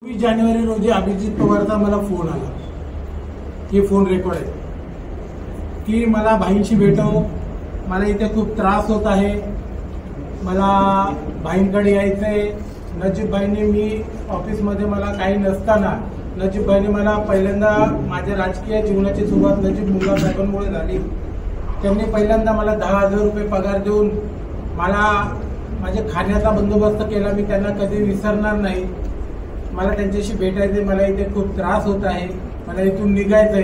20 जानेवारी रोजी अभिजित पवारचा मला फोन आला, हे फोन रेकॉर्ड आहे की मला भाईंशी भेटव, मला इथे खूप त्रास होत आहे, मला भाईंकडे यायचंय। नजीब भाईंनी मी ऑफिसमध्ये मला काही नसताना नजीब भाईंनी मला पहिल्यांदा माझ्या राजकीय जीवनाची सुरुवात नजीब मुल्ला साहेबांमुळे झाली। त्यांनी पहिल्यांदा मला 10,000 रुपये पगार देऊन मला माझ्या खाण्याचा बंदोबस्त केला। मी त्यांना कधी विसरणार नाही। मला त्यांच्याशी भेटायचंय, मला इथे खूप त्रास होत आहे, मला इथून निघायचंय।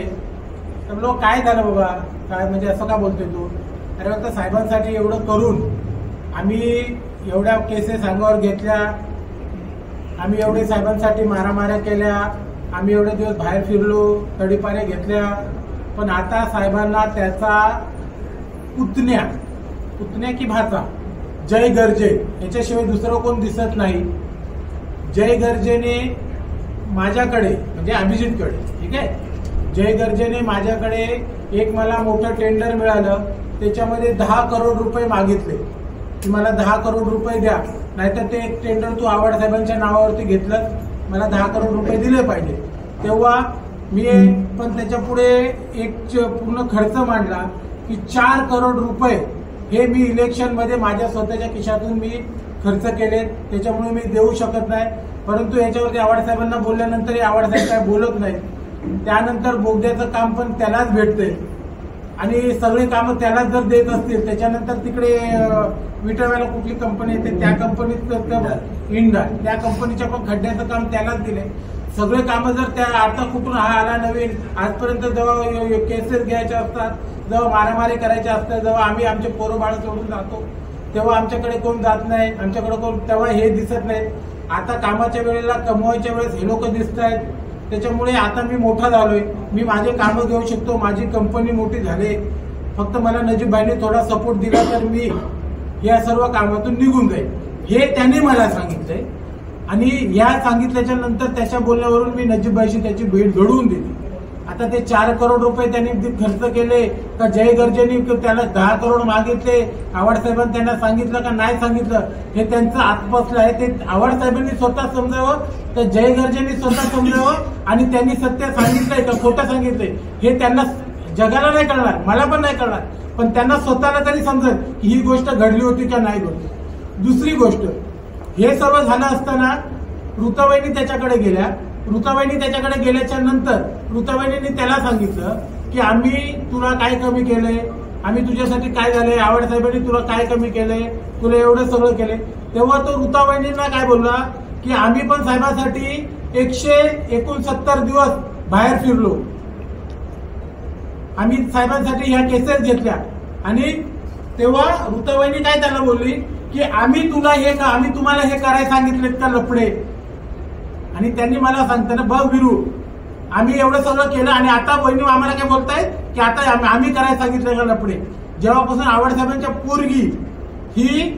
तर लोक काय झालं बाबा, काय म्हणजे असं का बोलतोय तू? अरे आता साहेबांसाठी एवढं करून आम्ही एवढ्या केसेस अंगावर घेतल्या, आम्ही एवढे साहेबांसाठी मारामाऱ्या केल्या, आम्ही एवढे दिवस बाहेर फिरलो, तडीपारे घेतल्या, पण आता साहेबांना त्याचा पुतण्या की भाचा जय गर्जे याच्याशिवाय दुसरं कोण दिसत नाही। जय गर्जेने माझ्याकडे म्हणजे अभिजितकडे, ठीक आहे, जय गर्जेने माझ्याकडे एक मला मोठं टेंडर मिळालं, त्याच्यामध्ये 10 करोड रुपये मागितले की मला 10 करोड रुपये द्या, नाहीतर ते एक टेंडर तू आव्हाड साहेबांच्या नावावरती घेतलं, मला 10 करोड रुपये दिले पाहिजे। तेव्हा मी पण त्याच्या पुढे एक पूर्ण खर्च मांडला की 4 करोड रुपये हे मी इलेक्शन मध्ये माझ्या स्वतःच्या खिशातून मी खर्च केले, त्याच्यामुळे मी देऊ शकत नाही। परंतु याच्यावरती आव्हाड साहेबांना बोलल्यानंतर आव्हाड साहेब काय बोलत नाही। त्यानंतर बोगद्याचं काम पण त्यालाच भेटते आणि सगळे कामं त्यालाच जर देत असतील, त्याच्यानंतर तिकडे विटाव्याला कुठली कंपनी येते त्या कंपनीत इंडा, त्या कंपनीच्या पण खड्ड्याचं काम त्यालाच दिले। सगळे कामं जर त्या आता कुठून हा आला नवीन, आजपर्यंत जेव्हा केसेस घ्यायच्या असतात, जेव्हा मारामारी करायच्या असतात, जेव्हा आम्ही आमचे पोरं बाळ सोडून जातो तेव्हा आमच्याकडे कोण जात नाही, आमच्याकडे कोण तेव्हा हे दिसत नाही। आता कामाच्या वेळेला कमवायच्या वेळेस हे लोक दिसत आहेत। त्याच्यामुळे आता मी मोठा झालोय, मी माझे कामं घेऊ शकतो, माझी कंपनी मोठी झाली। फक्त मला नजीब भाईने थोडा सपोर्ट दिला तर मी या सर्व कामातून निघून जाईल, हे त्याने मला सांगितलंय। आणि या सांगितल्याच्या नंतर त्याच्या बोलण्यावरून मी नजीब भाईशी त्याची भेट घडवून दिली। आता ते 4 करोड रुपये त्यांनी खर्च केले का जय गर्जेनी त्याला 10 करोड मागितले, आव्हाड साहेबांनी त्यांना सांगितलं का नाही सांगितलं हे त्यांचं आत्मपसलं आहे। ते आव्हाड साहेबांनी स्वतः समजावं, तर जय गर्जेनी स्वतः समजावं आणि त्यांनी सत्य सांगितलंय का खोटं सांगितलंय हे त्यांना जगाला नाही कळणार, मला पण नाही कळणार, पण त्यांना स्वतःला तरी समजेल की ही गोष्ट घडली होती का नाही घडली। दुसरी गोष्ट, हे सर्व झालं असताना ऋताबाईंनी त्याच्याकडे गेल्या। ऋताबाईंनी त्याच्याकडे गेल्याच्या नंतर ऋताबाईंनी त्याला सांगितलं की आम्ही तुला काय कमी केलंय, आम्ही तुझ्यासाठी काय झालंय, आव्हाड साहेबांनी तुला काय कमी केलंय, तुला एवढं सगळं केलंय। तेव्हा तो ऋताबाईंना काय बोलला की आम्ही पण साहेबांसाठी 169 दिवस बाहेर फिरलो, आम्ही साहेबांसाठी ह्या केसेस घेतल्या। आणि तेव्हा ऋताबाईंनी काय त्याला बोलली की आम्ही तुम्हाला हे करायला सांगितलेत का लफडे? आणि त्यांनी मला सांगताना बघ विरू, आम्ही एवढं सगळं केलं आणि आता बहिणी आम्हाला काय बोलतायत की आता आम्ही करायला सांगितलं का लफडे? जेव्हापासून आव्हाड साहेबांच्या पोरगी ही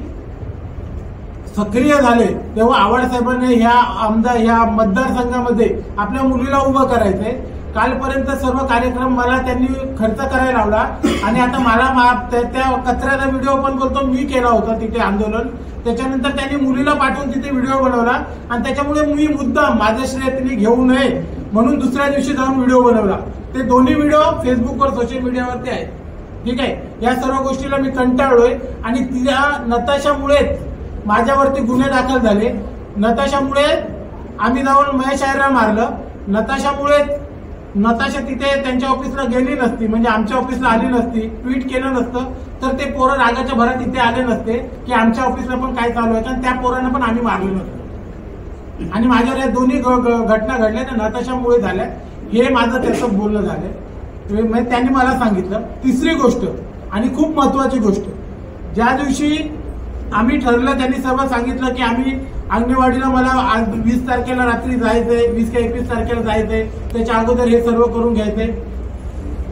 सक्रिय झाले तेव्हा आव्हाड साहेबांनी ह्या मतदारसंघामध्ये आपल्या मुलीला उभं करायचंय। कालपर्यंत सर्व कार्यक्रम मला त्यांनी खर्च करायला लावला आणि आता मला त्या कचऱ्याचा व्हिडिओ पण बोलतो मी केला होता तिथे आंदोलन। त्याच्यानंतर त्यांनी मुलीला पाठवून तिथे व्हिडिओ बनवला आणि त्याच्यामुळे मी मुद्दाम माझं श्रेय तिने घेऊ नये म्हणून दुसऱ्या दिवशी जाऊन व्हिडिओ बनवला। ते दोन्ही व्हिडिओ फेसबुकवर सोशल मीडियावरती आहेत, ठीक आहे। या सर्व गोष्टीला मी कंटाळलोय आणि तिच्या नताशामुळेच माझ्यावरती गुन्हे दाखल झाले। नताशामुळे आम्ही जाऊन महेश आयरला मारलं। नताशा तिथे त्यांच्या ऑफिसला गेली नसती, म्हणजे आमच्या ऑफिसला आली नसती, ट्विट केलं नसतं तर ते पोरं रागाच्या भरात इथे आले नसते की आमच्या ऑफिसला पण काय चालू आहे, कारण त्या पोरांना पण आम्ही मारलं नसतं। आणि माझ्यावर या दोन्ही घटना घडल्या त्या नताशामुळे झाल्या, हे माझं त्याचं बोलणं झालंय, त्यांनी मला सांगितलं। तिसरी गोष्ट आणि खूप महत्वाची गोष्ट, ज्या दिवशी आम्ही ठरलं त्यांनी सर्व सांगितलं की आम्ही अंगणवाडीला मला आज 20 तारखेला रात्री जायचंय, 20 का 21 तारखेला जायचंय, त्याच्या अगोदर हे सर्व करून घ्यायचंय।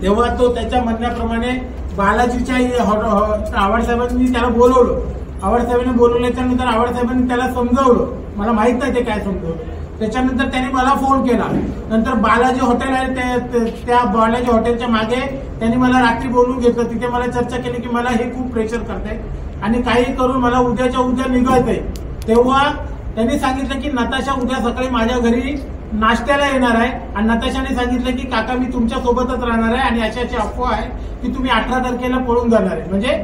तेव्हा तो त्याच्या म्हणण्याप्रमाणे बालाजीच्या आव्हाड साहेबांनी त्याला बोलवलं। आव्हाड साहेबांनी बोलवल्याच्या नंतर आव्हाड साहेबांनी त्याला समजावलं, मला माहित नाही ते काय समजावलं। त्याच्यानंतर त्याने मला फोन केला, नंतर बालाजी हॉटेल आहे त्या बालाजी हॉटेलच्या मागे त्यांनी मला रात्री बोलवून घेतलं। तिथे मला चर्चा केली की मला हे खूप प्रेशर करते आणि काही करून मला उद्याच्या उद्या निघायचंय। तेव्हा त्यांनी सांगितलं की नताशा उद्या सकाळी माझ्या घरी नाश्त्याला येणार आहे आणि नताशाने सांगितलं की काका मी तुमच्या सोबतच राहणार आहे आणि अशी अफवा आहे की तुम्ही 18 तारखेला पळून जाणार आहे, म्हणजे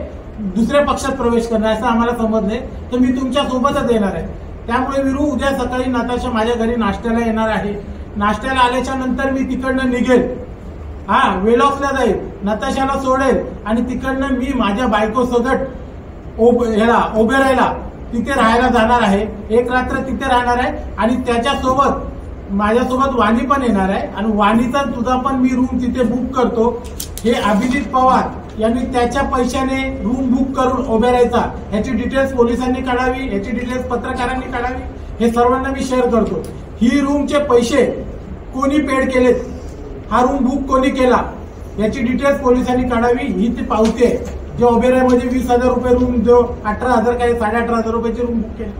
दुसऱ्या पक्षात प्रवेश करणार असं आम्हाला समजले, तर मी तुमच्या सोबतच येणार आहे. त्यामुळे वीरू उद्या सकाळी नताशा माझ्या घरी नाश्त्याला येणार आहे. नाश्त्याला आल्याच्या नंतर मी तिकडनं निघेल, वेलॉक्सला जाईल, नताशाला सोडेल आणि तिकडनं मी माझ्या बायको सगट ओबेरायला तिथे राहायला जाणार आहे. एक रात्र तिथे राहणार आहे आणि त्याच्यासोबत माझ्यासोबत वाणी पण येणार आहे आणि वाणीचा तुझा पण मी रूम तिथे बुक करतो. हे अभिजित पवार यांनी त्याच्या पैशाने रूम बुक करून ओबेरायचा, ह्याची डिटेल्स पोलिसांनी काढावी, ह्याची डिटेल्स पत्रकारांनी काढावी, हे सर्वांना मी शेअर करतो. ही रूमचे पैसे कोणी पेड केलेत, हा रूम बुक कोणी केला, याची डिटेल्स पोलिसांनी काढावी. ही ती पावती आहे जे ओबेरायमध्ये 20,000 रुपये रूम, जो 18,000 काय 18,500 रुपयाची रूम बुक केली.